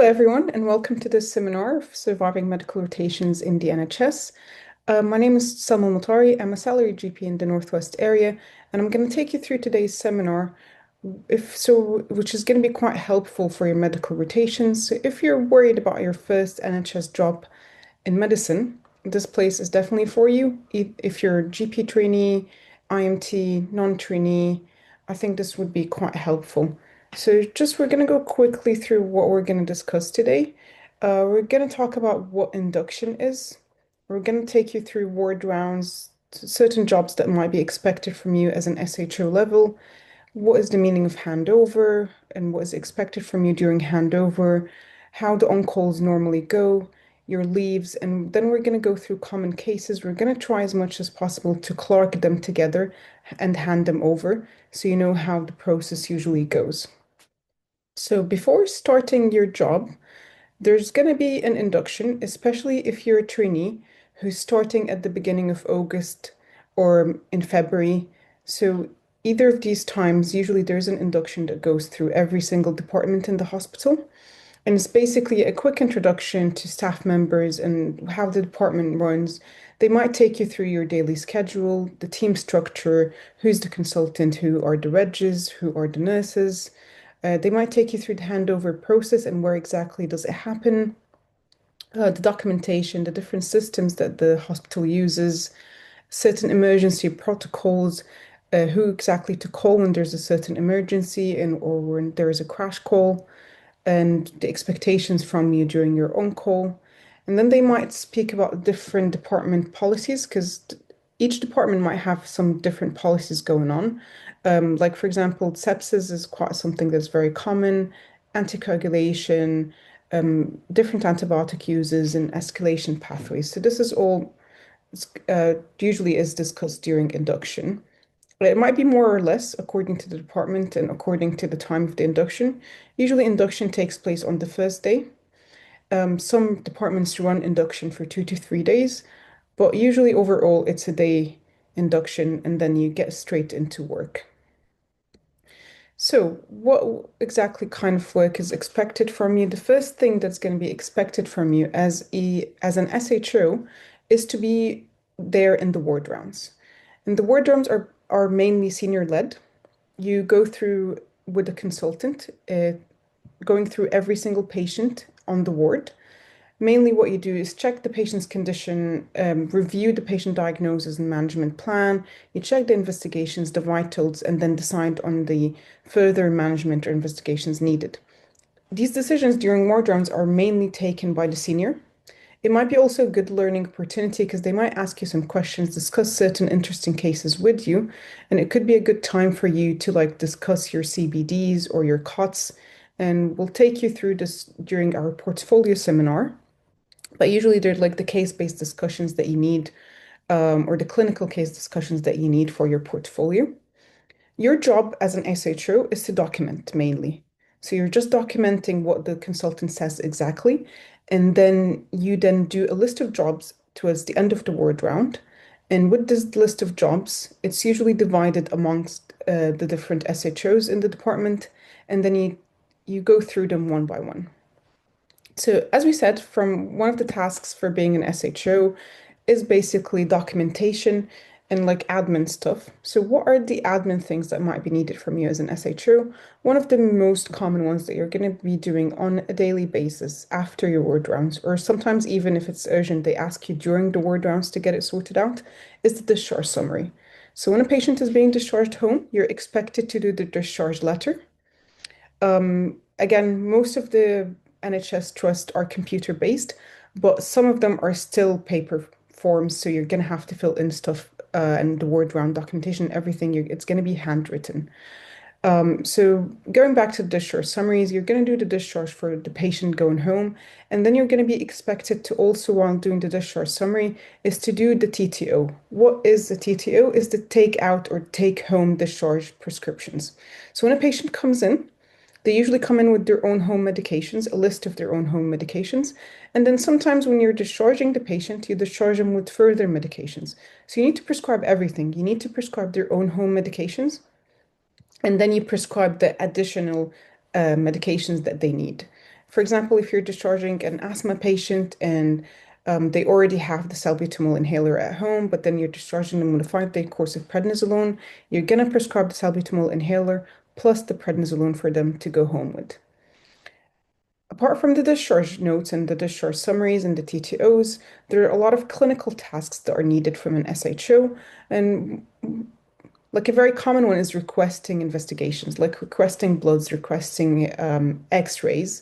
everyone, and welcome to this seminar of Surviving Medical Rotations in the NHS. My name is Salma Mutari. I'm a salaried GP in the Northwest area, and I'm going to take you through today's seminar, which is going to be quite helpful for your medical rotations. So if you're worried about your first NHS job in medicine, this place is definitely for you. If you're a GP trainee, IMT, non-trainee, I think this would be quite helpful. So we're going to go quickly through what we're going to discuss today. We're going to talk about what induction is. We're going to take you through ward rounds, certain jobs that might be expected from you as an SHO level. What is the meaning of handover and what is expected from you during handover? How the on-calls normally go, your leaves, and then we're going to go through common cases. We're going to try as much as possible to clerk them together and hand them over so you know how the process usually goes. So before starting your job, there's going to be an induction, especially if you're a trainee who's starting at the beginning of August or in February. So either of these times, usually there's an induction that goes through every single department in the hospital. And it's basically a quick introduction to staff members and how the department runs. They might take you through your daily schedule, the team structure, who's the consultant, who are the regs, who are the nurses. They might take you through the handover process and where exactly does it happen, the documentation, the different systems that the hospital uses, certain emergency protocols, who exactly to call when there's a certain emergency and or when there is a crash call, and the expectations from you during your on-call. And then they might speak about different department policies because each department might have some different policies going on. Like, for example, sepsis is quite something that's very common, anticoagulation, different antibiotic uses, and escalation pathways. So this is all usually is discussed during induction. It might be more or less according to the department and according to the time of the induction. Usually, induction takes place on the first day. Some departments run induction for 2 to 3 days, but usually overall it's a day induction and then you get straight into work. So, what exactly kind of work is expected from you? The first thing that's going to be expected from you as an SHO is to be there in the ward rounds. And the ward rounds are mainly senior led. You go through with a consultant, going through every single patient on the ward. Mainly, what you do is check the patient's condition, review the patient diagnosis and management plan. You check the investigations, the vitals, and then decide on the further management or investigations needed. These decisions during ward rounds are mainly taken by the senior. It might be also a good learning opportunity because they might ask you some questions, discuss certain interesting cases with you, and it could be a good time for you to like discuss your CBDs or your COTS. And we'll take you through this during our portfolio seminar. But usually they're like the case-based discussions that you need, or the clinical case discussions that you need for your portfolio. Your job as an SHO is to document mainly. So you're just documenting what the consultant says exactly, and then you then do a list of jobs towards the end of the word round. And with this list of jobs, it's usually divided amongst the different SHOs in the department, and then you go through them one by one. So, as we said, from one of the tasks for being an SHO is basically documentation and like admin stuff. So, what are the admin things that might be needed from you as an SHO? One of the most common ones that you're going to be doing on a daily basis after your ward rounds, or sometimes even if it's urgent, they ask you during the ward rounds to get it sorted out, is the discharge summary. So, when a patient is being discharged home, you're expected to do the discharge letter. Again, most of the NHS trusts are computer based, but some of them are still paper forms. So you're going to have to fill in stuff and the word round documentation, everything. It's going to be handwritten. So going back to the discharge summaries, you're going to do the discharge for the patient going home, and then you're going to be expected to also, while doing the discharge summary, is to do the TTO. What is the TTO? Is the take out or take home discharge prescriptions. So when a patient comes in, they usually come in with their own home medications, a list of their own home medications. And then sometimes when you're discharging the patient, you discharge them with further medications. So you need to prescribe everything. You need to prescribe their own home medications, and then you prescribe the additional medications that they need. For example, if you're discharging an asthma patient and they already have the salbutamol inhaler at home, but then you're discharging them with a 5-day course of prednisolone, you're going to prescribe the salbutamol inhaler plus the prednisolone for them to go home with. Apart from the discharge notes and the discharge summaries and the TTOs, there are a lot of clinical tasks that are needed from an SHO. And like a very common one is requesting investigations, like requesting bloods, requesting X-rays.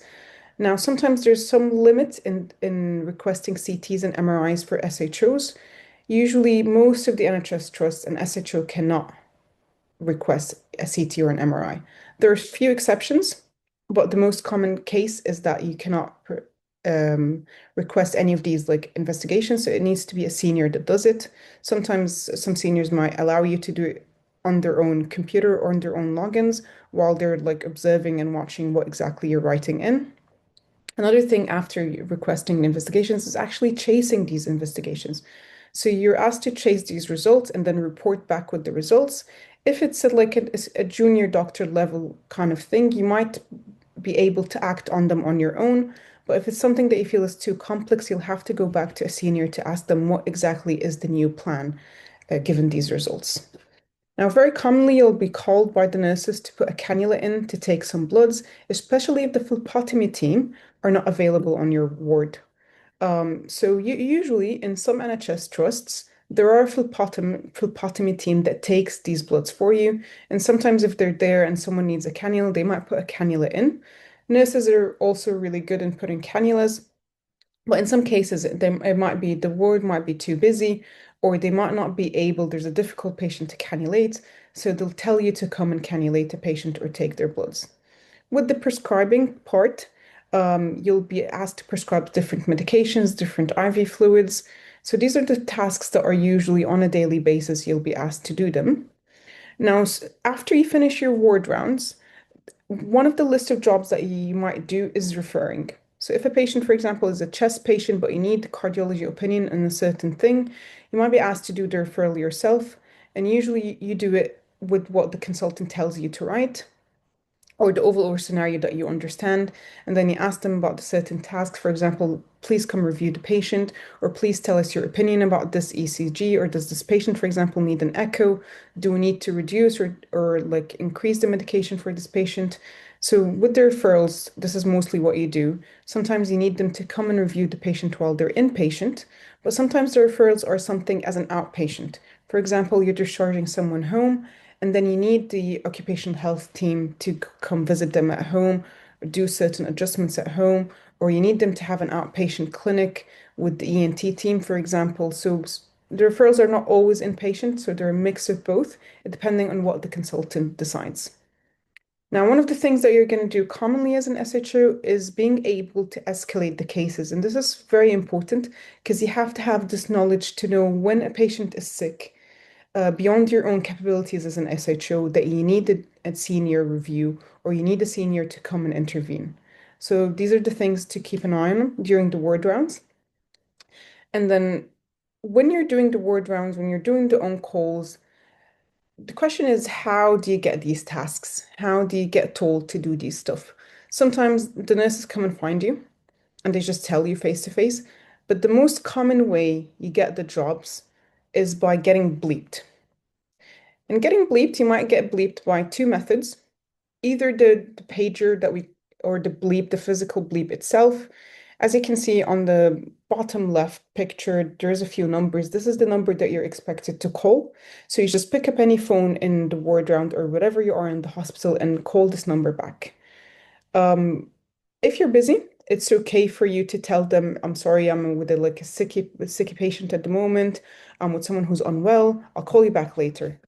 Now, sometimes there's some limit in requesting CTs and MRIs for SHOs. Usually, most of the NHS trusts an SHO cannot request a CT or an MRI. There are a few exceptions, but the most common case is that you cannot request any of these like investigations. So it needs to be a senior that does it. Sometimes some seniors might allow you to do it on their own computer or on their own logins while they're like observing and watching what exactly you're writing in. Another thing after requesting investigations is actually chasing these investigations. So you're asked to chase these results and then report back with the results. If it's at like a junior doctor level kind of thing, you might be able to act on them on your own. But if it's something that you feel is too complex, you'll have to go back to a senior to ask them what exactly is the new plan given these results. Now, very commonly, you'll be called by the nurses to put a cannula in to take some bloods, especially if the phlebotomy team are not available on your ward. So usually in some NHS trusts, there are a phlebotomy team that takes these bloods for you. And sometimes if they're there and someone needs a cannula, they might put a cannula in. Nurses are also really good in putting cannulas. But in some cases, it might be the ward might be too busy, or they might not be able, there's a difficult patient to cannulate, so they'll tell you to come and cannulate a patient or take their bloods. With the prescribing part, you'll be asked to prescribe different medications, different IV fluids. So these are the tasks that are usually on a daily basis, you'll be asked to do them. Now, after you finish your ward rounds, one of the list of jobs that you might do is referring. So if a patient, for example, is a chest patient, but you need cardiology opinion on a certain thing, you might be asked to do the referral yourself. And usually you do it with what the consultant tells you to write or the overall scenario that you understand. And then you ask them about the certain tasks. For example, please come review the patient, or please tell us your opinion about this ECG, or does this patient, for example, need an echo? Do we need to reduce or like increase the medication for this patient? So with the referrals, this is mostly what you do. Sometimes you need them to come and review the patient while they're inpatient, but sometimes the referrals are something as an outpatient. For example, you're discharging someone home and then you need the occupational health team to come visit them at home, do certain adjustments at home, or you need them to have an outpatient clinic with the ENT team, for example. So the referrals are not always inpatient, so they're a mix of both, depending on what the consultant decides. Now, one of the things that you're going to do commonly as an SHO is being able to escalate the cases. And this is very important because you have to have this knowledge to know when a patient is sick beyond your own capabilities as an SHO that you need a senior review or you need a senior to come and intervene. So these are the things to keep an eye on during the ward rounds. And then when you're doing the ward rounds, when you're doing the on-calls, the question is, how do you get these tasks? How do you get told to do these stuff? Sometimes the nurses come and find you and they just tell you face to face. But the most common way you get the jobs is by getting bleeped. And getting bleeped, you might get bleeped by two methods. Either the pager that we, or the bleep, the physical bleep itself. As you can see on the bottom left picture, there's a few numbers. This is the number that you're expected to call. So you just pick up any phone in the ward round or whatever you are in the hospital and call this number back. If you're busy, it's okay for you to tell them, I'm sorry, I'm with like a sicky patient at the moment. I'm with someone who's unwell. I'll call you back later.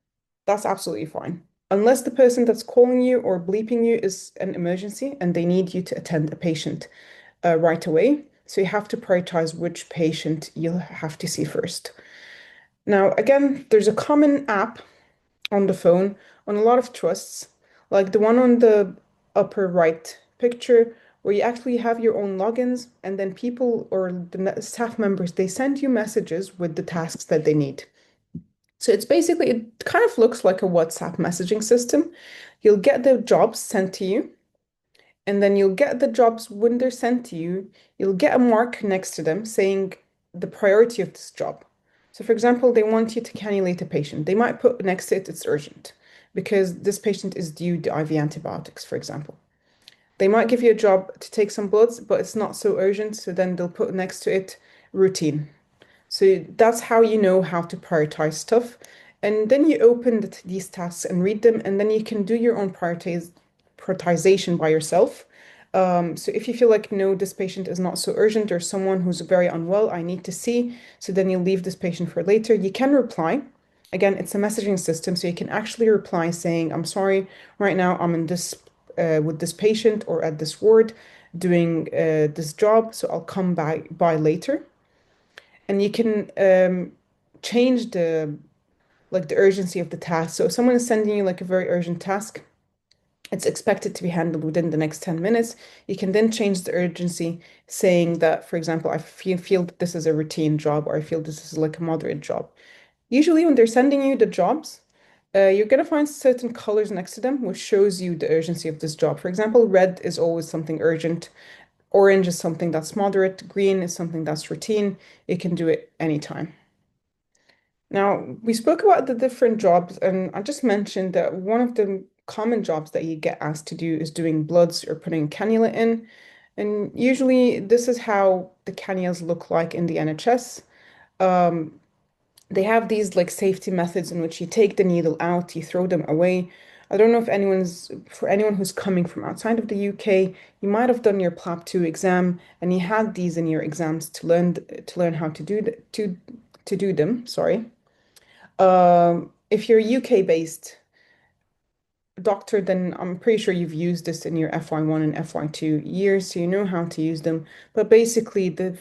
That's absolutely fine. Unless the person that's calling you or bleeping you is an emergency and they need you to attend a patient right away. So you have to prioritize which patient you'll have to see first. Now, again, there's a common app on the phone on a lot of trusts, like the one on the upper right picture, where you actually have your own logins, and then people or the staff members, they send you messages with the tasks that they need. So it's basically, it kind of looks like a WhatsApp messaging system. You'll get the jobs sent to you, And then you'll get the jobs when they're sent to you, you'll get a mark next to them saying the priority of this job. So, for example, they want you to cannulate a patient. They might put next to it, it's urgent because this patient is due the IV antibiotics, for example. They might give you a job to take some bloods, but it's not so urgent. So then they'll put next to it routine. So that's how you know how to prioritize stuff. And then you open these tasks and read them, and then you can do your own prioritization by yourself. So if you feel like, no, this patient is not so urgent, or someone who's very unwell, I need to see, so then you leave this patient for later, you can reply. Again, it's a messaging system, so you can actually reply saying, I'm sorry, right now I'm in this with this patient or at this ward doing this job, so I'll come by later. And you can change the urgency of the task. So if someone is sending you like a very urgent task, it's expected to be handled within the next 10 minutes. You can then change the urgency, saying that, for example, I feel that this is a routine job, or I feel this is like a moderate job. Usually, when they're sending you the jobs, you're going to find certain colors next to them, which shows you the urgency of this job. For example, red is always something urgent. Orange is something that's moderate. Green is something that's routine. You can do it anytime. Now, we spoke about the different jobs, and I just mentioned that one of the common jobs that you get asked to do is doing bloods or putting cannula in. And usually, this is how the cannulas look like in the NHS. Um, they have these like safety methods in which you take the needle out, you throw them away. I don't know if for anyone who's coming from outside of the UK, you might have done your PLAB 2 exam and you had these in your exams to learn how to do them, sorry. If you're UK based doctor, then I'm pretty sure you've used this in your FY1 and FY2 years, so you know how to use them. But basically, the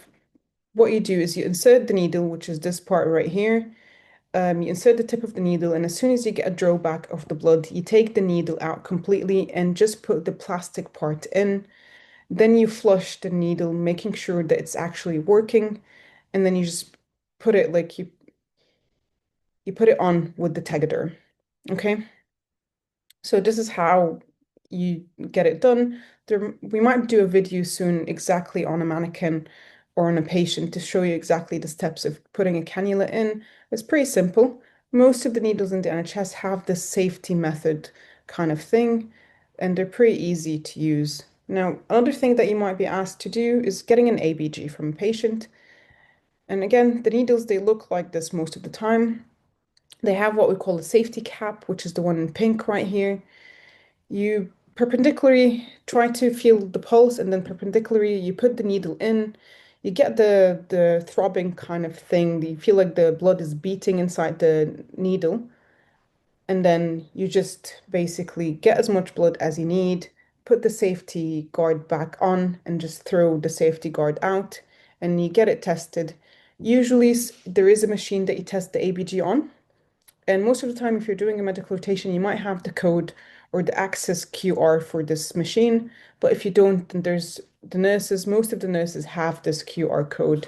what you do is you insert the needle, which is this part right here. You insert the tip of the needle, and as soon as you get a drawback of the blood, you take the needle out completely and just put the plastic part in. Then you flush the needle, making sure that it's actually working, and then you just put it like you put it on with the Tegader. Okay? So this is how you get it done. We might do a video soon exactly on a mannequin or on a patient to show you exactly the steps of putting a cannula in. It's pretty simple. Most of the needles in the NHS have this safety method kind of thing, and they're pretty easy to use. Now, another thing that you might be asked to do is getting an ABG from a patient. And again, the needles, they look like this most of the time. They have what we call a safety cap, which is the one in pink right here. You perpendicularly try to feel the pulse, and then perpendicularly you put the needle in. You get the throbbing kind of thing. You feel like the blood is beating inside the needle. And then you just basically get as much blood as you need, put the safety guard back on, and just throw the safety guard out, and you get it tested. Usually, there is a machine that you test the ABG on. And most of the time, if you're doing a medical rotation, you might have the code or the access QR for this machine. But if you don't, then there's the nurses, most of the nurses have this QR code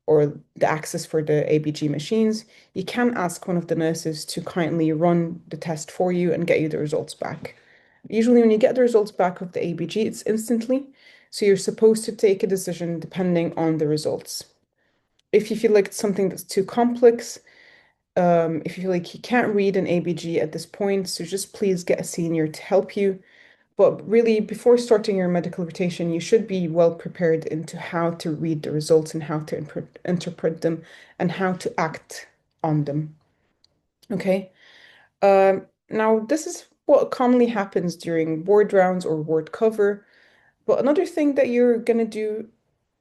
or the access for the ABG machines. You can ask one of the nurses to kindly run the test for you and get you the results back. Usually, when you get the results back of the ABG, it's instantly. So you're supposed to take a decision depending on the results. If you feel like it's something that's too complex, if you feel like you can't read an ABG at this point, so just please get a senior to help you. But really, before starting your medical rotation, you should be well prepared into how to read the results and how to interpret them and how to act on them. Okay. Now, this is what commonly happens during ward rounds or ward cover. But another thing that you're going to do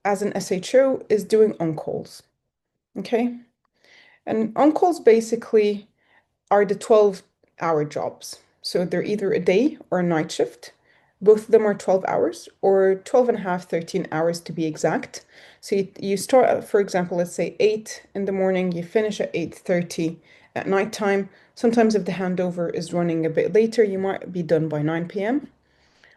as an SHO is doing on-calls. Okay. And on-calls basically are the 12-hour jobs. So they're either a day or a night shift. Both of them are 12 hours or 12 and a half, 13 hours to be exact. So you start at, for example, let's say 8 in the morning, you finish at 8:30 at nighttime. Sometimes if the handover is running a bit later, you might be done by 9 p.m.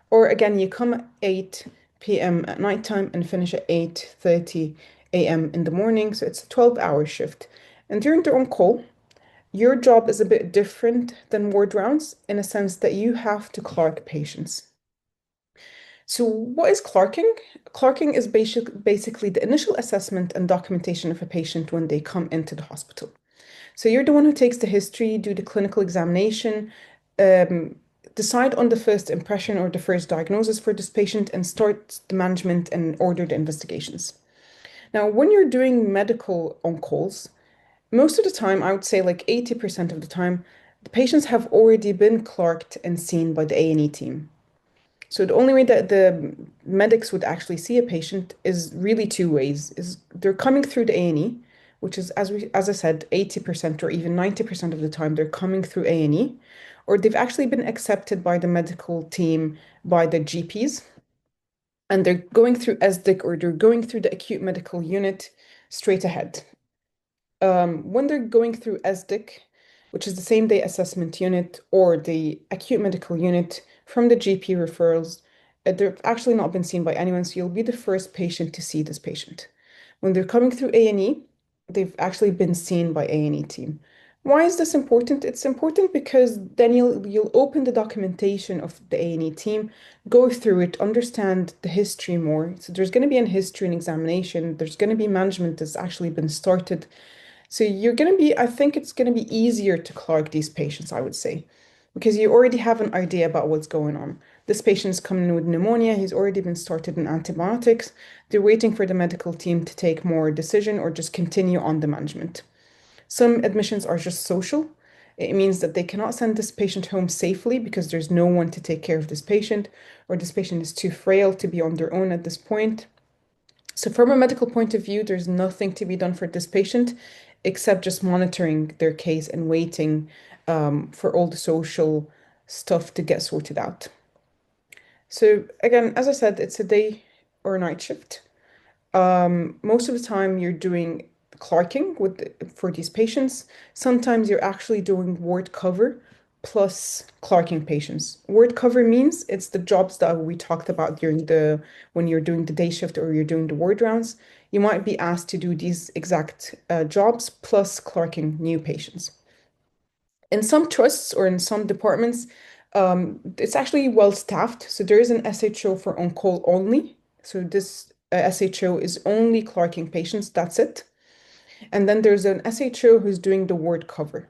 Or again, you come at 8 p.m. at nighttime and finish at 8:30 a.m. in the morning. So it's a 12-hour shift. And during the on-call, your job is a bit different than ward rounds in a sense that you have to clerk patients. So what is clerking? Clerking is basically the initial assessment and documentation of a patient when they come into the hospital. So you're the one who takes the history, do the clinical examination, um, decide on the first impression or the first diagnosis for this patient, and start the management and order the investigations. Now, when you're doing medical on-calls, most of the time, I would say like 80% of the time, the patients have already been clerked and seen by the A&E team. So the only way that the medics would actually see a patient is really two ways. Is they're coming through the A&E, which is as I said, 80% or even 90% of the time they're coming through A&E, or they've actually been accepted by the medical team by the GPs, and they're going through SDIC or they're going through the acute medical unit straight ahead. When they're going through SDIC, which is the same day assessment unit or the acute medical unit from the GP referrals, they've actually not been seen by anyone, so you'll be the first patient to see this patient. When they're coming through A&E, they've actually been seen by A&E team. Why is this important? It's important because then you'll open the documentation of the A&E team, go through it, understand the history more. So there's going to be an history and examination. There's going to be management that's actually been started, so you're going to be, I think it's going to be easier to clerk these patients, I would say, because you already have an idea about what's going on. This patient's coming in with pneumonia. He's already been started on antibiotics. They're waiting for the medical team to take more decision or just continue on the management. Some admissions are just social. It means that they cannot send this patient home safely because there's no one to take care of this patient, or this patient is too frail to be on their own at this point. So from a medical point of view, there's nothing to be done for this patient except just monitoring their case and waiting for all the social stuff to get sorted out. So again, as I said, it's a day or a night shift. Most of the time you're doing clerking for these patients. Sometimes you're actually doing ward cover plus clerking patients. Ward cover means it's the jobs that we talked about during the when you're doing the day shift or you're doing the ward rounds. You might be asked to do these exact jobs plus clerking new patients. In some trusts or in some departments, it's actually well staffed. So there is an SHO for on-call only. So this SHO is only clerking patients, that's it. And then there's an SHO who's doing the ward cover.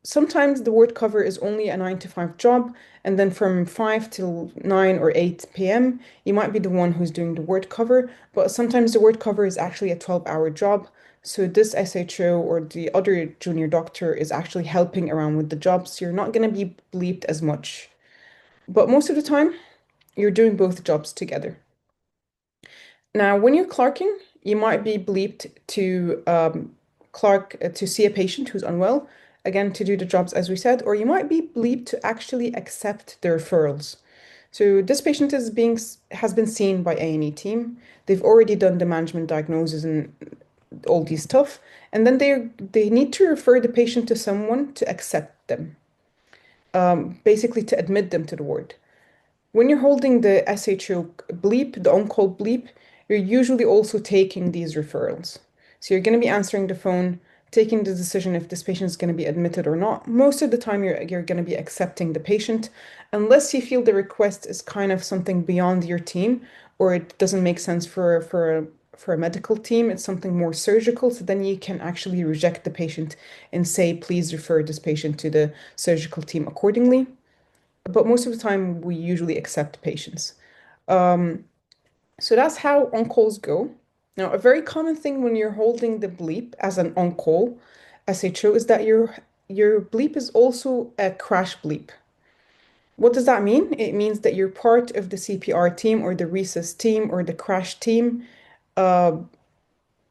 Sometimes the ward cover is only a 9 to 5 job, and then from 5 till 9 or 8 p.m., you might be the one who's doing the ward cover, but sometimes the ward cover is actually a 12-hour job. So this SHO or the other junior doctor is actually helping around with the jobs. So you're not going to be bleeped as much. But most of the time, you're doing both jobs together. Now, when you're clerking, you might be bleeped to clerk to see a patient who's unwell, again, to do the jobs as we said, or you might be bleeped to actually accept the referrals. So this patient has been seen by A&E team. They've already done the management diagnosis and all these stuff, and then they need to refer the patient to someone to accept them, basically to admit them to the ward. When you're holding the SHO bleep, the on-call bleep, you're usually also taking these referrals. So you're going to be answering the phone, taking the decision if this patient is going to be admitted or not. Most of the time, you're going to be accepting the patient, unless you feel the request is kind of something beyond your team, or it doesn't make sense for a medical team. It's something more surgical. So then you can actually reject the patient and say, please refer this patient to the surgical team accordingly. But most of the time, we usually accept patients. So that's how on-calls go. Now, a very common thing when you're holding the bleep as an on-call SHO is that your bleep is also a crash bleep. What does that mean? It means that you're part of the CPR team or the resus team or the crash team. Uh,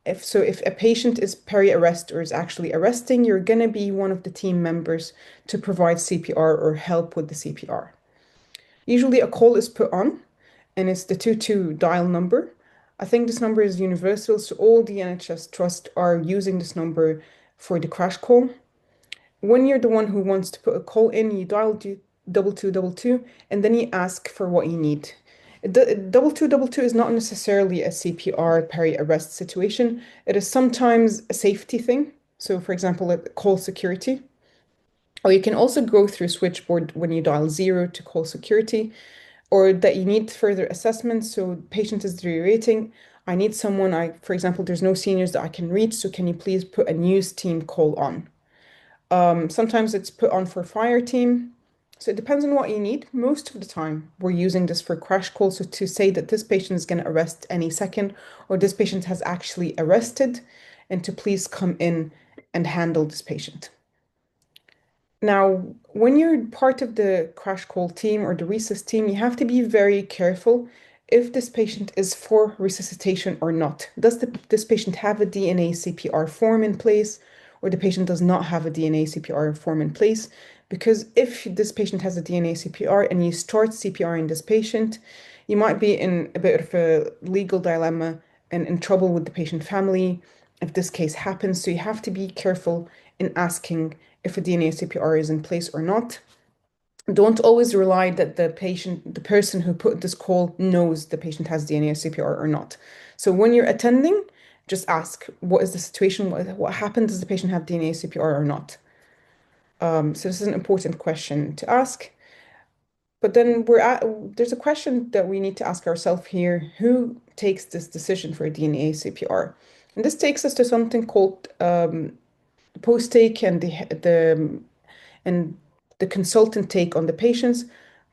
if a patient is peri-arrest or is actually arresting, you're gonna be one of the team members to provide CPR or help with the CPR. Usually a call is put on and it's the 22 dial number. I think this number is universal, so all the NHS trusts are using this number for the crash call. When you're the one who wants to put a call in, you dial 2222 and then you ask for what you need. The 2222 is not necessarily a CPR peri-arrest situation. It is sometimes a safety thing. So, for example, a call security. Or you can also go through switchboard when you dial 0 to call security. or that you need further assessment. So patient is deteriorating. I need someone, for example, there's no seniors that I can reach, so can you please put a news team call on? Sometimes it's put on for fire team. So it depends on what you need. Most of the time, we're using this for crash calls, so to say that this patient is going to arrest any second, or this patient has actually arrested, and to please come in and handle this patient. Now, when you're part of the crash call team or the resus team, you have to be very careful if this patient is for resuscitation or not. Does this patient have a DNA CPR form in place, or the patient does not have a DNA CPR form in place? Because if this patient has a DNA CPR and you start CPR in this patient, you might be in a bit of a legal dilemma and in trouble with the patient family if this case happens. So you have to be careful in asking if a DNA CPR is in place or not. Don't always rely that the person who put this call knows the patient has DNA CPR or not. So when you're attending, just ask, what is the situation? What happened? Does the patient have DNA CPR or not? So this is an important question to ask. But then there's a question that we need to ask ourselves here. Who takes this decision for DNA CPR? And this takes us to something called post take and the consultant take on the patients.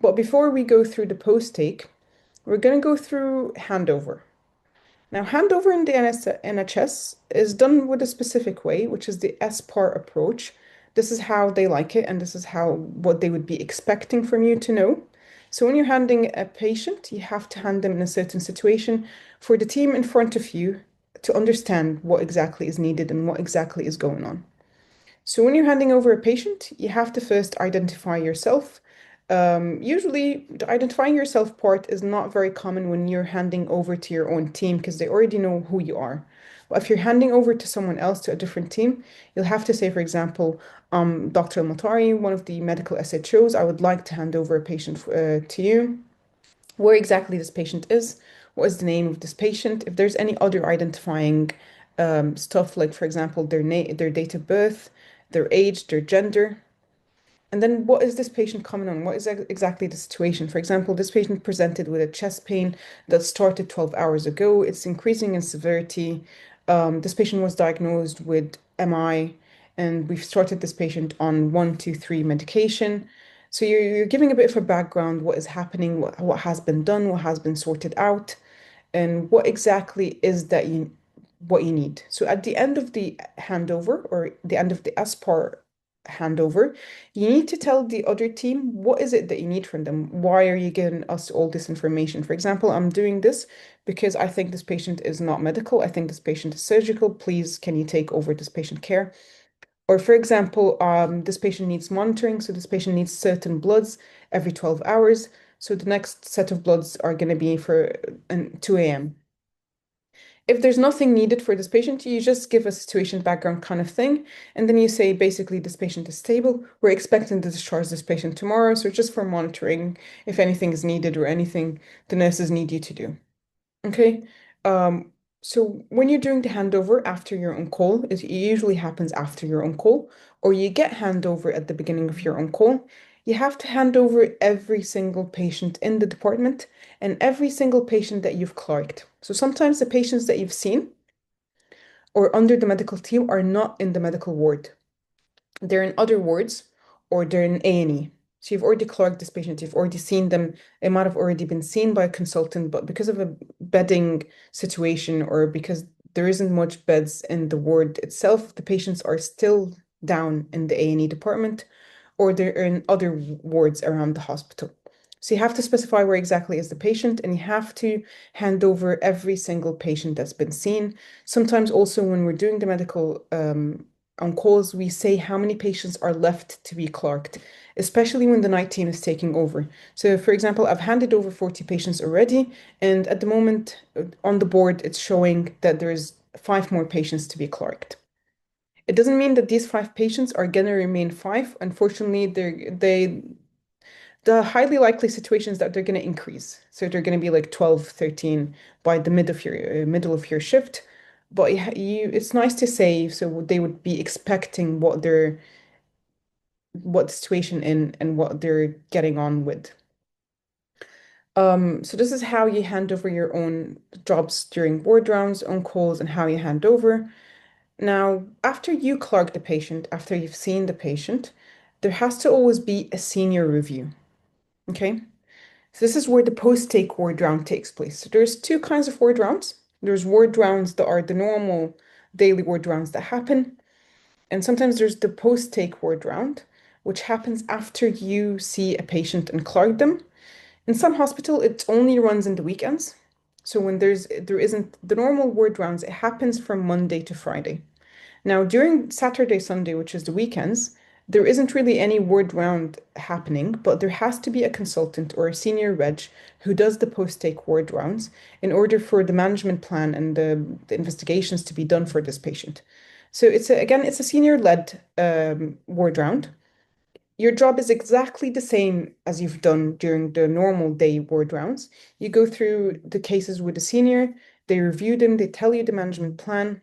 But before we go through the post take, we're going to go through handover. Now, handover in the NHS is done with a specific way, which is the SPAR approach. This is how they like it, and this is how what they would be expecting from you to know. So when you're handing a patient, you have to hand them in a certain situation for the team in front of you to understand what exactly is needed and what exactly is going on. So when you're handing over a patient, you have to first identify yourself. Usually, the identifying yourself part is not very common when you're handing over to your own team because they already know who you are. But if you're handing over to someone else, to a different team, you'll have to say, for example, Dr. Motari, one of the medical SHOs, I would like to hand over a patient to you. Where exactly this patient is, what is the name of this patient, if there's any other identifying stuff, like, for example, their date of birth, their age, their gender. And then what is this patient coming on? What is exactly the situation? For example, this patient presented with a chest pain that started 12 hours ago. It's increasing in severity. This patient was diagnosed with MI, and we've started this patient on 1, 2, 3 medication. So you're giving a bit of a background, what is happening, what has been done, what has been sorted out, and what exactly is that what you need. So at the end of the handover or the end of the SPAR handover, you need to tell the other team what is it that you need from them. Why are you giving us all this information? For example, I'm doing this because I think this patient is not medical. I think this patient is surgical. Please, can you take over this patient care? Or for example, this patient needs monitoring, so this patient needs certain bloods every 12 hours. So the next set of bloods are going to be for 2 a.m. If there's nothing needed for this patient, you just give a situation background kind of thing. And then you say, basically, this patient is stable. We're expecting to discharge this patient tomorrow. So just for monitoring, if anything is needed or anything the nurses need you to do. Okay. Um, so when you're doing the handover after your own call, it usually happens after your own call, or you get handover at the beginning of your own call. You have to hand over every single patient in the department and every single patient that you've clerked. So sometimes the patients that you've seen or under the medical team are not in the medical ward. They're in other wards or they're in A&E. So you've already clocked this patient, you've already seen them. It might have already been seen by a consultant, but because of a bedding situation or because there isn't much beds in the ward itself, the patients are still down in the A&E department or they're in other wards around the hospital. So you have to specify where exactly is the patient and you have to hand over every single patient that's been seen. Sometimes also when we're doing the medical on calls, we say how many patients are left to be clerked, especially when the night team is taking over. So, for example, I've handed over 40 patients already, and at the moment on the board, it's showing that there's 5 more patients to be clerked. It doesn't mean that these 5 patients are going to remain 5. Unfortunately, the highly likely situations that they're going to increase. So they're going to be like 12, 13 by the middle of your shift. But it's nice to say, so they would be expecting what the situation in and what they're getting on with. So this is how you hand over your own jobs during ward rounds, on calls, and how you hand over. Now, after you clerk the patient, after you've seen the patient, there has to always be a senior review. Okay? So this is where the post-take ward round takes place. So there's two kinds of ward rounds. There's ward rounds that are the normal daily ward rounds that happen, and sometimes there's the post-take ward round, which happens after you see a patient and clerk them. In some hospital, it only runs in the weekends. So when there isn't the normal ward rounds, it happens from Monday to Friday. Now, during Saturday, Sunday, which is the weekends, there isn't really any word round happening, but there has to be a consultant or a senior reg who does the post-take word rounds in order for the management plan and the investigations to be done for this patient. So again, it's a senior-led word round. Your job is exactly the same as you've done during the normal day word rounds. You go through the cases with the senior, they review them, they tell you the management plan,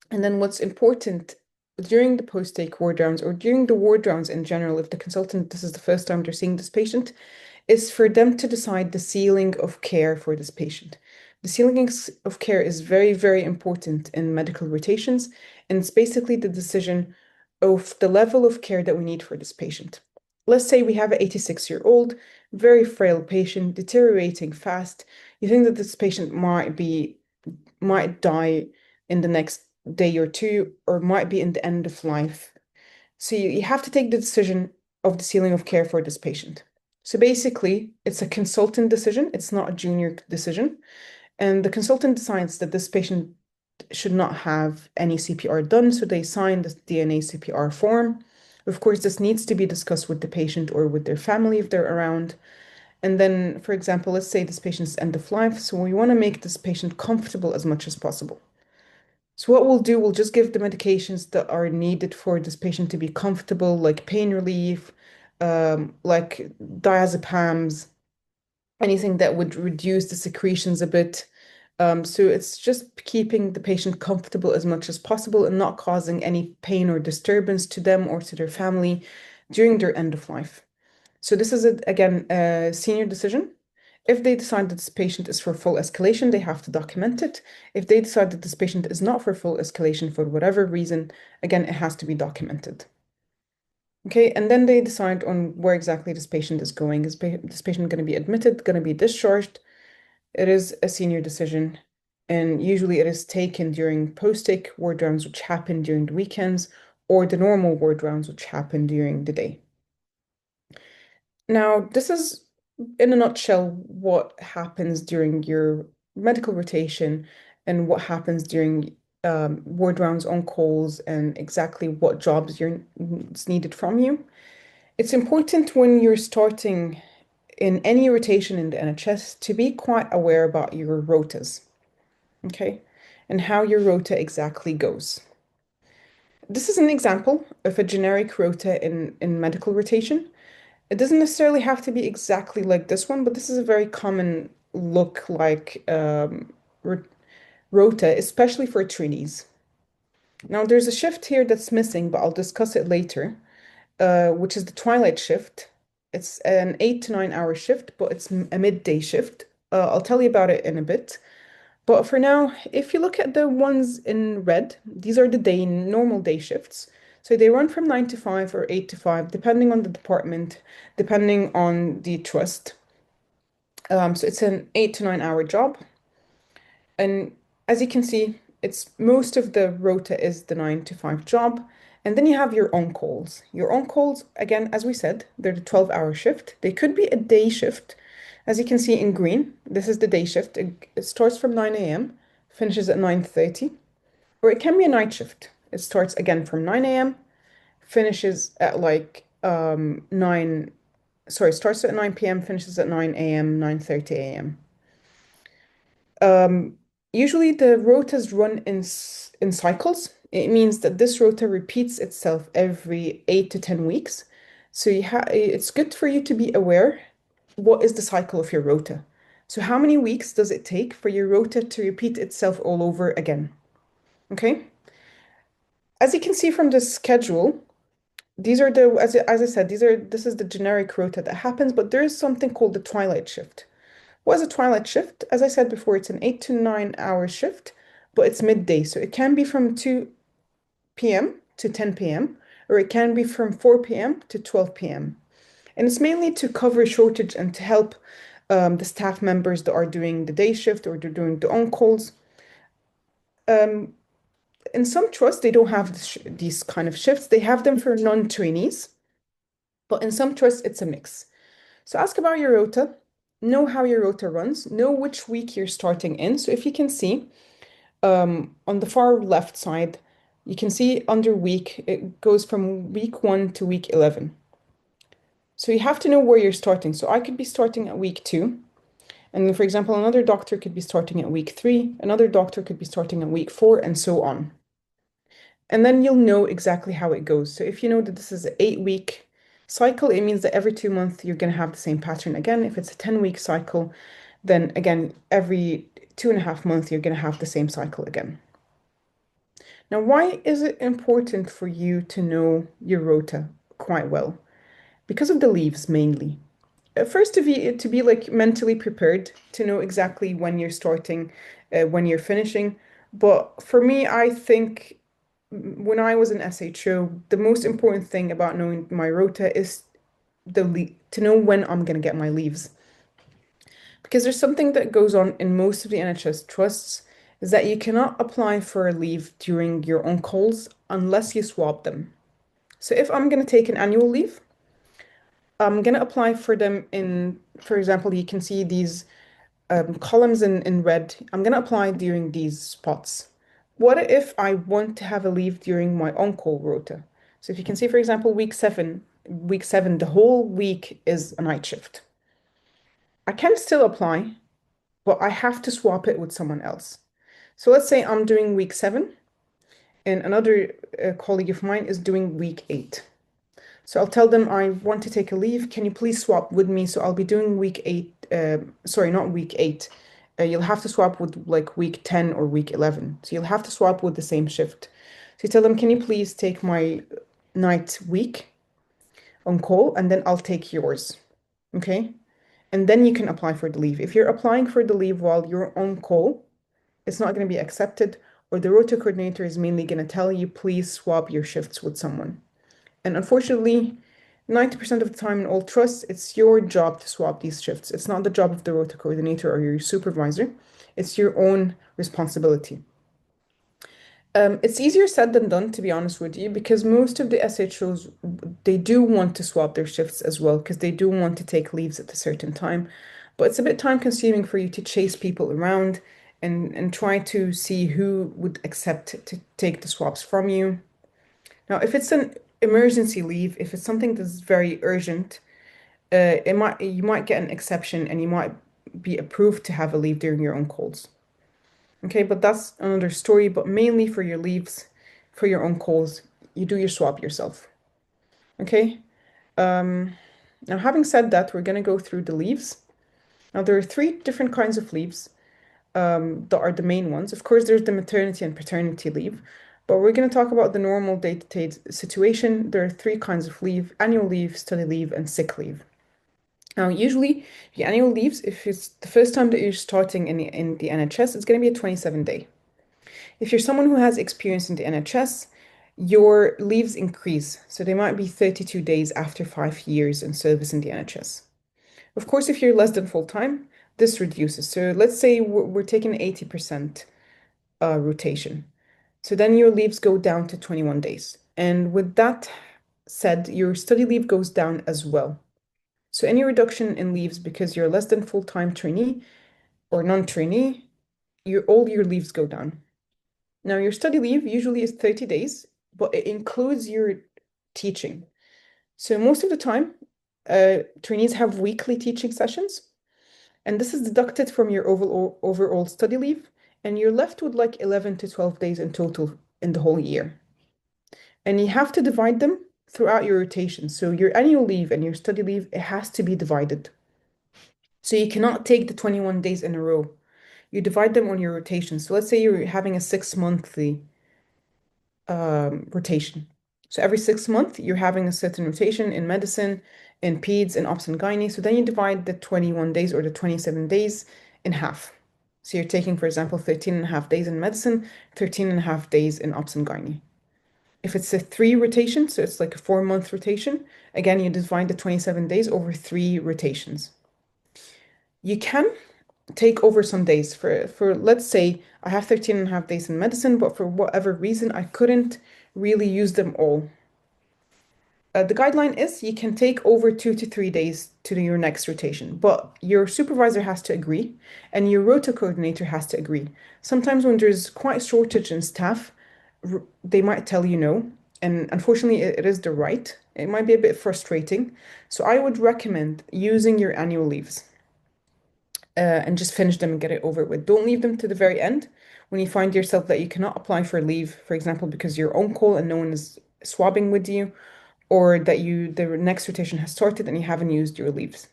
and then what's important during the post-take ward rounds or during the ward rounds in general, if the consultant, this is the first time they're seeing this patient, is for them to decide the ceiling of care for this patient. The ceiling of care is very, very important in medical rotations, and it's basically the decision of the level of care that we need for this patient. Let's say we have an 86-year-old, very frail patient, deteriorating fast. You think that this patient might die in the next day or two, or might be in the end of life. So you have to take the decision of the ceiling of care for this patient. So basically, it's a consultant decision, it's not a junior decision. And the consultant decides that this patient should not have any CPR done, so they sign the DNA CPR form. Of course, this needs to be discussed with the patient or with their family if they're around. And then, for example, let's say this patient's end of life, so we want to make this patient comfortable as much as possible. So what we'll do, we'll just give the medications that are needed for this patient to be comfortable, like pain relief, like diazepams, anything that would reduce the secretions a bit. So it's just keeping the patient comfortable as much as possible and not causing any pain or disturbance to them or to their family during their end of life. So this is, again, a senior decision. If they decide that this patient is for full escalation, they have to document it. If they decide that this patient is not for full escalation for whatever reason, again, it has to be documented. Okay, and then they decide on where exactly this patient is going. Is this patient going to be admitted, going to be discharged? It is a senior decision, and usually it is taken during post-take ward rounds, which happen during the weekends, or the normal ward rounds, which happen during the day. Now, this is in a nutshell what happens during your medical rotation and what happens during ward rounds on calls and exactly what jobs it's needed from you. It's important when you're starting in any rotation in the NHS to be quite aware about your rotas, okay, and how your rota exactly goes. This is an example of a generic rota in medical rotation. It doesn't necessarily have to be exactly like this one, but this is a very common look like rota, especially for trainees. Now, there's a shift here that's missing, but I'll discuss it later, which is the twilight shift. It's an 8 to 9 hour shift, but it's a midday shift. I'll tell you about it in a bit. But for now, if you look at the ones in red, these are the normal day shifts. So they run from 9 to 5 or 8 to 5, depending on the department, depending on the trust. So it's an 8 to 9 hour job. And as you can see, it's most of the rota is the 9 to 5 job. And then you have your on-calls. Your on-calls, again, as we said, they're the 12-hour shift. They could be a day shift. As you can see in green, this is the day shift. It starts from 9 a.m., finishes at 9:30. Or it can be a night shift. It starts again from 9 a.m., finishes at like 9, sorry, starts at 9 p.m., finishes at 9 a.m., 9:30 a.m. Um, Usually the rotas run in cycles. It means that this rota repeats itself every 8 to 10 weeks. So it's good for you to be aware what is the cycle of your rota. So how many weeks does it take for your rota to repeat itself all over again? Okay. As you can see from the schedule, these are as I said, this is the generic rota that happens, but there is something called the twilight shift. Was a twilight shift? As I said before, it's an 8 to 9 hour shift, but it's midday. So it can be from 2 p.m. to 10 p.m., or it can be from 4 p.m. to 12 p.m. And it's mainly to cover shortage and to help the staff members that are doing the day shift or they're doing the on-calls. Um, in some trusts, they don't have these kind of shifts. They have them for non-trainees, but in some trusts, it's a mix. So ask about your rota, know how your rota runs, know which week you're starting in. So if you can see on the far left side, you can see under week, it goes from week 1 to week 11. So you have to know where you're starting. So I could be starting at week 2. And then, for example, another doctor could be starting at week 3, another doctor could be starting at week 4, and so on. And then you'll know exactly how it goes. So if you know that this is an 8 week cycle, it means that every 2 months you're going to have the same pattern again. If it's a 10-week cycle, then again, every 2.5 months you're going to have the same cycle again. Now, why is it important for you to know your rota quite well? Because of the leaves mainly. First, to be like mentally prepared to know exactly when you're starting, when you're finishing. But for me, I think when I was an SHO, the most important thing about knowing my rota is to know when I'm going to get my leaves. Because there's something that goes on in most of the NHS trusts is that you cannot apply for a leave during your on calls unless you swap them. So if I'm going to take an annual leave, I'm going to apply for them in, for example, you can see these columns in red. I'm going to apply during these spots. What if I want to have a leave during my on-call rota? So if you can see, for example, week seven, the whole week is a night shift. I can still apply, but I have to swap it with someone else. So let's say I'm doing week 7 and another colleague of mine is doing week 8. So I'll tell them I want to take a leave. Can you please swap with me? So I'll be doing week 8, sorry, not week 8. You'll have to swap with like week 10 or week 11. So you'll have to swap with the same shift. So you tell them, can you please take my night week on call and then I'll take yours. Okay? And then you can apply for the leave. If you're applying for the leave while you're on call, it's not going to be accepted, or the rota coordinator is mainly going to tell you, please swap your shifts with someone. And unfortunately, 90% of the time in all trusts, it's your job to swap these shifts. It's not the job of the rota coordinator or your supervisor. It's your own responsibility. It's easier said than done, to be honest with you, because most of the SHOs, they do want to swap their shifts as well, because they do want to take leaves at a certain time. But it's a bit time consuming for you to chase people around and try to see who would accept to take the swaps from you. Now, if it's an emergency leave, if it's something that's very urgent, you might get an exception and you might be approved to have a leave during your own calls. Okay, but that's another story. But mainly for your leaves, for your own calls, you do your swap yourself. Okay. Um, Now, having said that, we're gonna go through the leaves. Now, there are three different kinds of leaves that are the main ones. Of course, there's the maternity and paternity leave, but we're going to talk about the normal day-to-day situation. There are three kinds of leave: annual leave, study leave, and sick leave. Now, usually, the annual leaves, if it's the first time that you're starting in the NHS, it's going to be a 27-day. If you're someone who has experience in the NHS, your leaves increase. So they might be 32 days after 5 years in service in the NHS. Of course, if you're less than full time, this reduces. So let's say we're taking 80% rotation. So then your leaves go down to 21 days. And with that said, your study leave goes down as well. So any reduction in leaves because you're less than full-time trainee or non-trainee, all your leaves go down. Now, your study leave usually is 30 days, but it includes your teaching. So most of the time, trainees have weekly teaching sessions, and this is deducted from your overall study leave, and you're left with like 11 to 12 days in total in the whole year. And you have to divide them throughout your rotation. So your annual leave and your study leave, it has to be divided. So you cannot take the 21 days in a row. You divide them on your rotation. So let's say you're having a 6 monthly rotation. So every 6 months, you're having a certain rotation in medicine, in peds and obs and gynae. So then you divide the 21 days or the 27 days in half. So you're taking, for example, 13 and a half days in medicine, 13 and a half days in obs and gynae. If it's a three rotation, so it's like a 4 month rotation, again, you divide the 27 days over three rotations. You can take over some days for let's say I have 13 and a half days in medicine, but for whatever reason, I couldn't really use them all. The guideline is you can take over 2 to 3 days to do your next rotation, but your supervisor has to agree and your rota coordinator has to agree. Sometimes when there's quite a shortage in staff, they might tell you no, and unfortunately, it is the right. It might be a bit frustrating. So I would recommend using your annual leaves and just finish them and get it over with. Don't leave them to the very end when you find yourself that you cannot apply for leave, for example, because you're on call and no one is swabbing with you, or that the next rotation has started and you haven't used your leaves.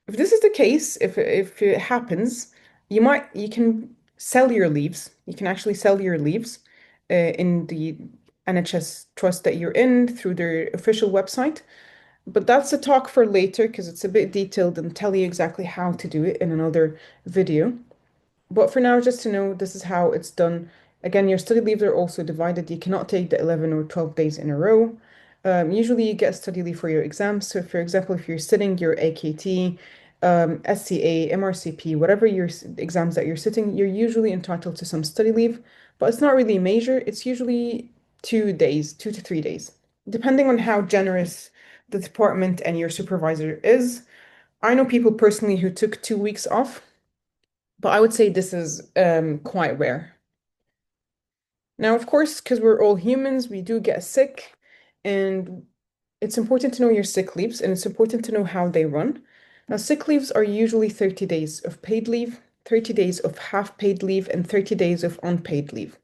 If this is the case, if it happens, you can sell your leaves. You can actually sell your leaves in the NHS trust that you're in through their official website. But that's a talk for later because it's a bit detailed and tell you exactly how to do it in another video. But for now, just to know, this is how it's done. Again, your study leaves are also divided. You cannot take the 11 or 12 days in a row. Usually you get study leave for your exams. So for example, if you're sitting your AKT, SCA, MRCP, whatever your exams that you're sitting, you're usually entitled to some study leave, but it's not really major. It's usually 2 days, 2 to 3 days, depending on how generous the department and your supervisor is. I know people personally who took 2 weeks off, but I would say this is quite rare. Now, of course, because we're all humans, we do get sick, and it's important to know your sick leaves and it's important to know how they run. Now, sick leaves are usually 30 days of paid leave, 30 days of half paid leave, and 30 days of unpaid leave.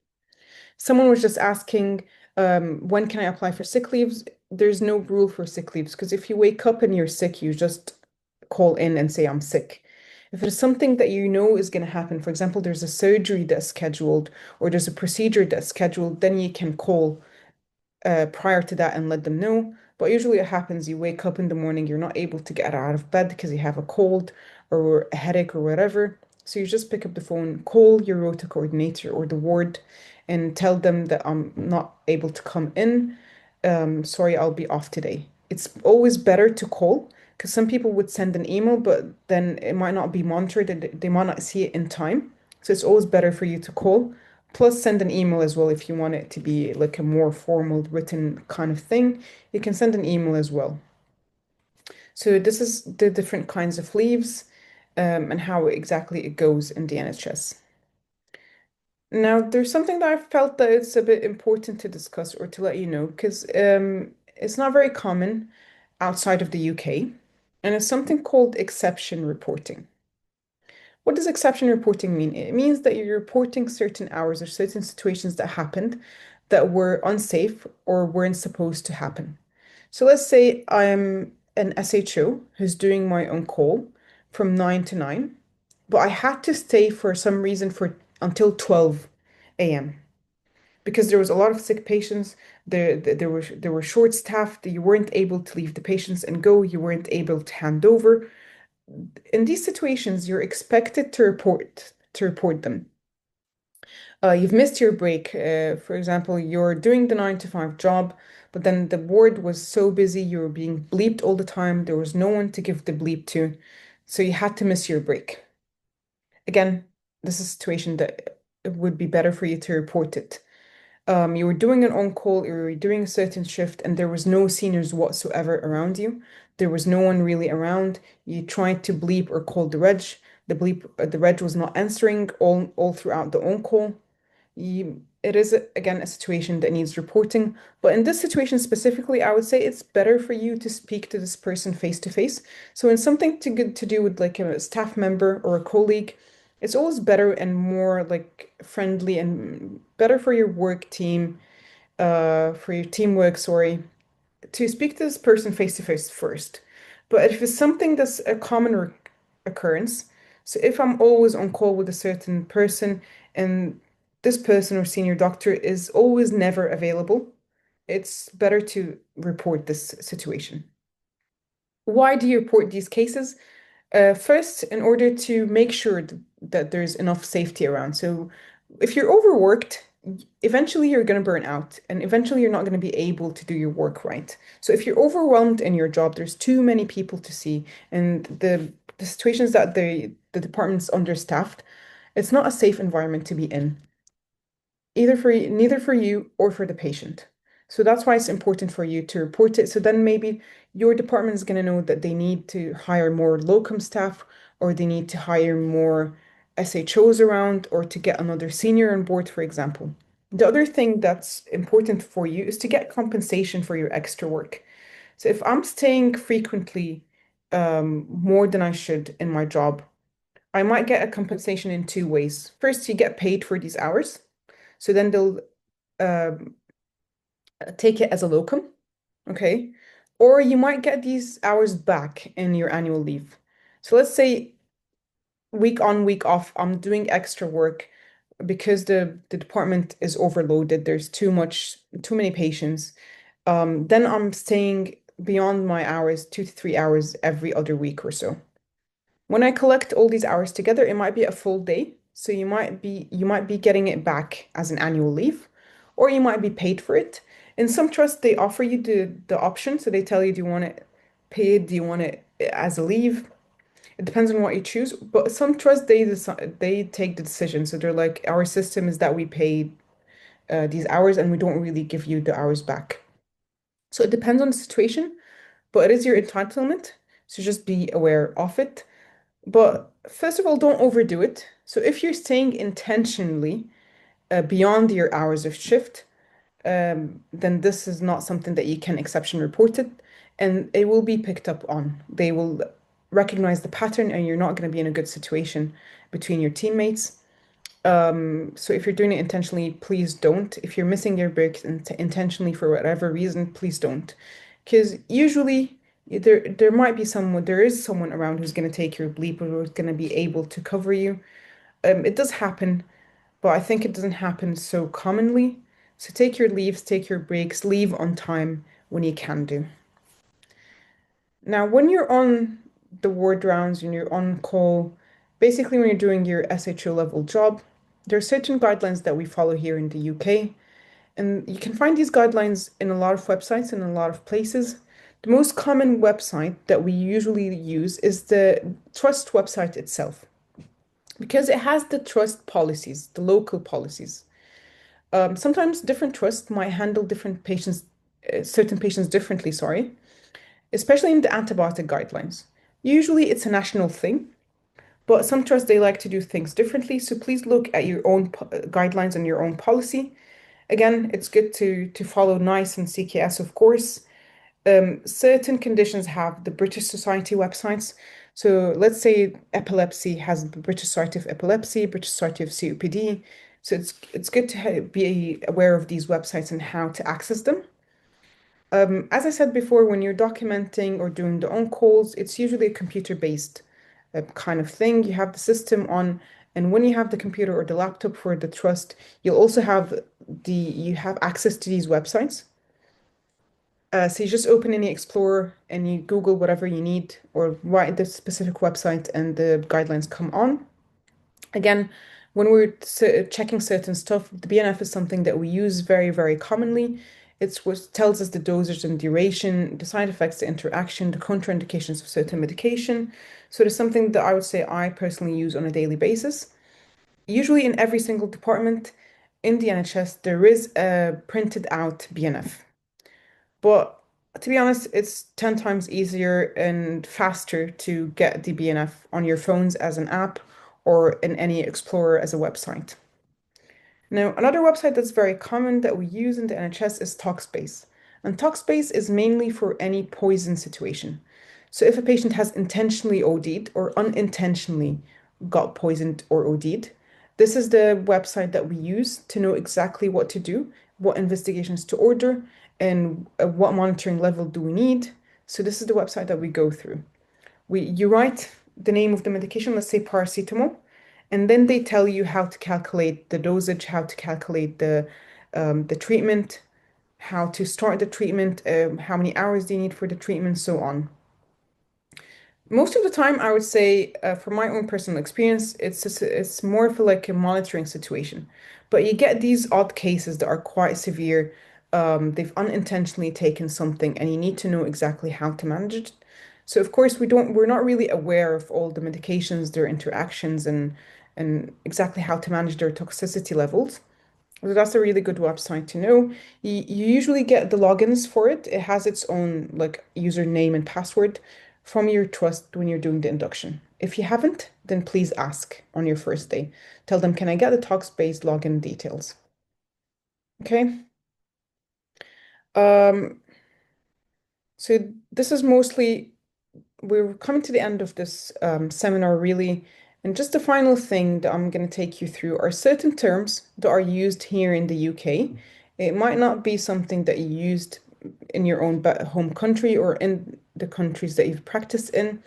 Someone was just asking, when can I apply for sick leaves? There's no rule for sick leaves because if you wake up and you're sick, you just call in and say, I'm sick. If it's something that you know is going to happen, for example, there's a surgery that's scheduled or there's a procedure that's scheduled, then you can call prior to that and let them know. But usually it happens, you wake up in the morning, you're not able to get out of bed because you have a cold or a headache or whatever. So you just pick up the phone, call your rota coordinator or the ward and tell them that I'm not able to come in. Sorry, I'll be off today. It's always better to call because some people would send an email, but then it might not be monitored and they might not see it in time. So it's always better for you to call. Plus, send an email as well if you want it to be like a more formal written kind of thing. You can send an email as well. So this is the different kinds of leaves and how exactly it goes in the NHS. Now, there's something that I felt that it's a bit important to discuss or to let you know because it's not very common outside of the UK, and it's something called exception reporting. What does exception reporting mean? It means that you're reporting certain hours or certain situations that happened that were unsafe or weren't supposed to happen. So let's say I'm an SHO who's doing my own call from 9 to 9, but I had to stay for some reason for until 12 a.m. because there was a lot of sick patients. There were short staffed. You weren't able to leave the patients and go. You weren't able to hand over. In these situations, you're expected to report them. You've missed your break. For example, you're doing the 9 to 5 job, but then the ward was so busy, you were being bleeped all the time. There was no one to give the bleep to, so you had to miss your break. Again, this is a situation that it would be better for you to report it. You were doing an on-call, you were doing a certain shift, and there was no seniors whatsoever around you. There was no one really around. You tried to bleep or call the reg was not answering all throughout the on-call. It is again a situation that needs reporting, but in this situation specifically, I would say it's better for you to speak to this person face to face. So in something to do with like a staff member or a colleague, it's always better and more like friendly and better for your work team, for your teamwork, sorry, to speak to this person face to face first. But if it's something that's a common occurrence, so if I'm always on call with a certain person and this person or senior doctor is always never available, it's better to report this situation. Why do you report these cases? First, in order to make sure that there's enough safety around. So if you're overworked, eventually you're going to burn out and eventually you're not going to be able to do your work right. So if you're overwhelmed in your job, there's too many people to see, and the situations that the department's understaffed, it's not a safe environment to be in neither for you or for the patient. So that's why it's important for you to report it. So then maybe your department is going to know that they need to hire more locum staff or they need to hire more SHOs around or to get another senior on board, for example. The other thing that's important for you is to get compensation for your extra work. So if I'm staying frequently more than I should in my job, I might get a compensation in two ways. First, you get paid for these hours. So then they'll um, take it as a locum, okay? Or you might get these hours back in your annual leave. So let's say week on, week off, I'm doing extra work because the department is overloaded. There's too many patients. Then I'm staying beyond my hours, 2 to 3 hours every other week or so. When I collect all these hours together, it might be a full day. So you might be getting it back as an annual leave, or you might be paid for it. In some trusts, they offer you the option. So they tell you, do you want it paid? Do you want it as a leave? It depends on what you choose. But some trusts they decide they take the decision. So they're like, our system is that we pay these hours and we don't really give you the hours back. So it depends on the situation, but it is your entitlement. So just be aware of it. But first of all, don't overdo it. So if you're staying intentionally beyond your hours of shift, then this is not something that you can exception report it, and it will be picked up on. They will recognize the pattern, and you're not going to be in a good situation between your teammates. So if you're doing it intentionally, please don't. If you're missing your breaks intentionally for whatever reason, please don't. Because usually there is someone around who's going to take your bleep or who's going to be able to cover you. It does happen, but I think it doesn't happen so commonly. So take your leaves, take your breaks, leave on time when you can do. Now, when you're on the ward rounds and you're on call, basically when you're doing your SHO level job, there are certain guidelines that we follow here in the UK. And you can find these guidelines in a lot of websites and a lot of places. The most common website that we usually use is the trust website itself, because it has the trust policies, the local policies. Sometimes different trusts might handle certain patients differently, sorry, especially in the antibiotic guidelines. Usually it's a national thing, but some trusts they like to do things differently. So please look at your own guidelines and your own policy. Again, it's good to follow NICE and CKS, of course. Certain conditions have the British Society websites. So let's say epilepsy has the British Society of Epilepsy, British Society of COPD. So it's good to be aware of these websites and how to access them. As I said before, when you're documenting or doing the on-calls, it's usually a computer-based kind of thing. You have the system on, and when you have the computer or the laptop for the trust, you'll also have you have access to these websites. So you just open any Explorer and you Google whatever you need or write the specific website and the guidelines come on. Again, when we're checking certain stuff, the BNF is something that we use very, very commonly. It's what tells us the dosage and duration, the side effects, the interaction, the contraindications of certain medication. So it's something that I would say I personally use on a daily basis. Usually in every single department in the NHS, there is a printed out BNF. But to be honest, it's 10 times easier and faster to get the BNF on your phones as an app or in any Explorer as a website. Now, another website that's very common that we use in the NHS is Talkspace. And Talkspace is mainly for any poison situation. So if a patient has intentionally OD'd or unintentionally got poisoned or OD'd, this is the website that we use to know exactly what to do, what investigations to order, and what monitoring level do we need. So this is the website that we go through. You write the name of the medication, let's say paracetamol, and then they tell you how to calculate the dosage, how to calculate the treatment, how to start the treatment, how many hours do you need for the treatment, so on. Most of the time, I would say, from my own personal experience, it's more of like a monitoring situation. But you get these odd cases that are quite severe. They've unintentionally taken something, and you need to know exactly how to manage it. So, of course, we're not really aware of all the medications, their interactions, and exactly how to manage their toxicity levels. So that's a really good website to know. You usually get the logins for it. It has its own like username and password from your trust when you're doing the induction. If you haven't, then please ask on your first day. Tell them, can I get the Talkspace login details? Okay. Um, so this is mostly we're coming to the end of this seminar, really. And just the final thing that I'm going to take you through are certain terms that are used here in the UK. It might not be something that you used in your own home country or in the countries that you've practiced in,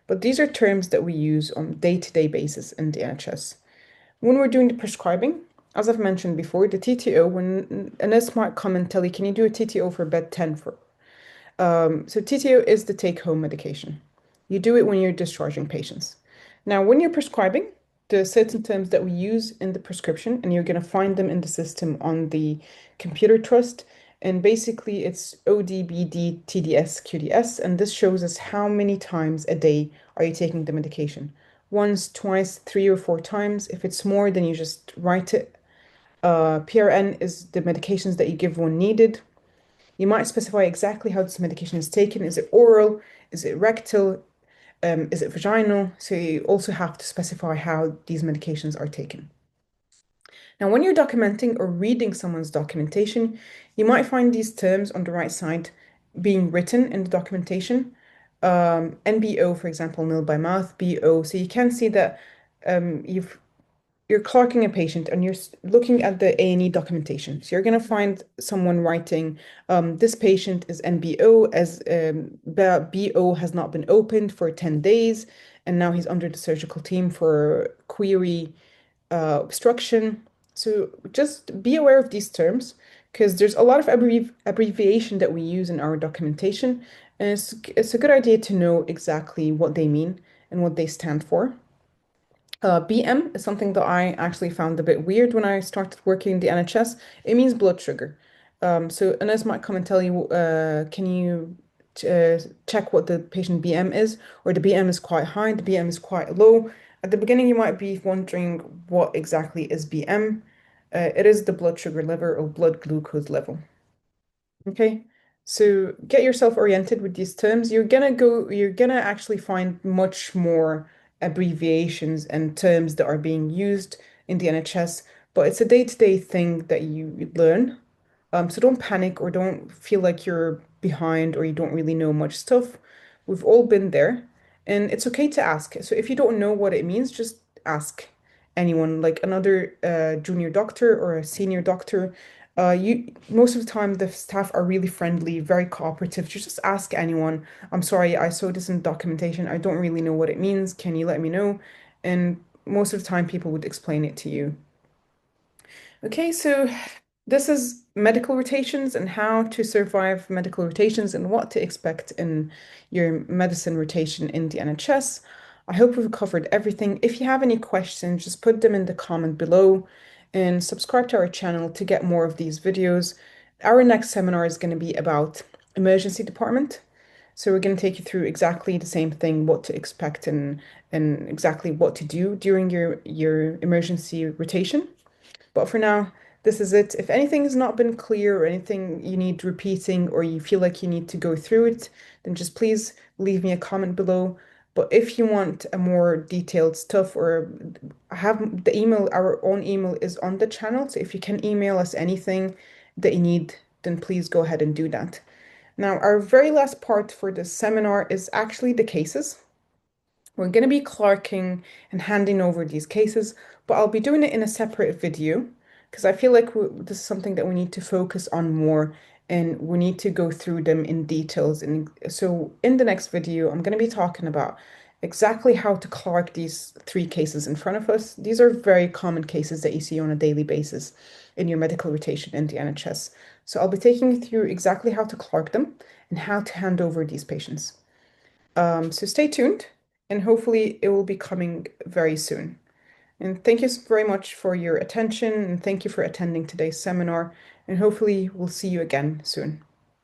but these are terms that we use on a day-to-day basis in the NHS. When we're doing the prescribing, as I've mentioned before, the TTO, when a nurse might come and tell you, can you do a TTO for bed 10 for so TTO is the take-home medication. You do it when you're discharging patients. Now, when you're prescribing, there are certain terms that we use in the prescription, and you're going to find them in the system on the computer trust. And basically, it's OD, BD, TDS, QDS, and this shows us how many times a day are you taking the medication. Once, twice, three or four times. If it's more, then you just write it. PRN is the medications that you give when needed. You might specify exactly how this medication is taken. Is it oral? Is it rectal? Is it vaginal? So you also have to specify how these medications are taken. Now, when you're documenting or reading someone's documentation, you might find these terms on the right side being written in the documentation. NBO, for example, nil by mouth, BO. So you can see that you're clerking a patient and you're looking at the A&E documentation. So you're going to find someone writing, this patient is NBO as BO has not been opened for 10 days, and now he's under the surgical team for query obstruction. So just be aware of these terms because there's a lot of abbreviation that we use in our documentation, and it's a good idea to know exactly what they mean and what they stand for. BM is something that I actually found a bit weird when I started working in the NHS. It means blood sugar. So a nurse might come and tell you, can you check what the patient BM is, or the BM is quite high, the BM is quite low. At the beginning, you might be wondering what exactly is BM. It is the blood sugar level or blood glucose level. Okay, so get yourself oriented with these terms. You're gonna actually find much more abbreviations and terms that are being used in the NHS, but it's a day-to-day thing that you learn. So don't panic or don't feel like you're behind or you don't really know much stuff. We've all been there, and it's okay to ask. So if you don't know what it means, just ask anyone, like another junior doctor or a senior doctor. You most of the time the staff are really friendly, very cooperative. Just ask anyone. I'm sorry, I saw this in documentation. I don't really know what it means. Can you let me know? And most of the time people would explain it to you. Okay, so this is medical rotations and how to survive medical rotations and what to expect in your medicine rotation in the NHS. I hope we've covered everything. If you have any questions, just put them in the comment below and subscribe to our channel to get more of these videos. Our next seminar is going to be about emergency department. So we're going to take you through exactly the same thing, what to expect and exactly what to do during your emergency rotation. But for now, this is it. If anything has not been clear or anything you need repeating or you feel like you need to go through it, then just please leave me a comment below. But if you want a more detailed stuff or have the email, our own email is on the channel. So if you can email us anything that you need, then please go ahead and do that. Now, our very last part for this seminar is actually the cases. We're going to be clerking and handing over these cases, but I'll be doing it in a separate video because I feel like this is something that we need to focus on more and we need to go through them in details. And so in the next video, I'm going to be talking about exactly how to clerk these three cases in front of us. These are very common cases that you see on a daily basis in your medical rotation in the NHS. So I'll be taking you through exactly how to clerk them and how to hand over these patients. So stay tuned and hopefully it will be coming very soon. And thank you very much for your attention and thank you for attending today's seminar. And hopefully we'll see you again soon.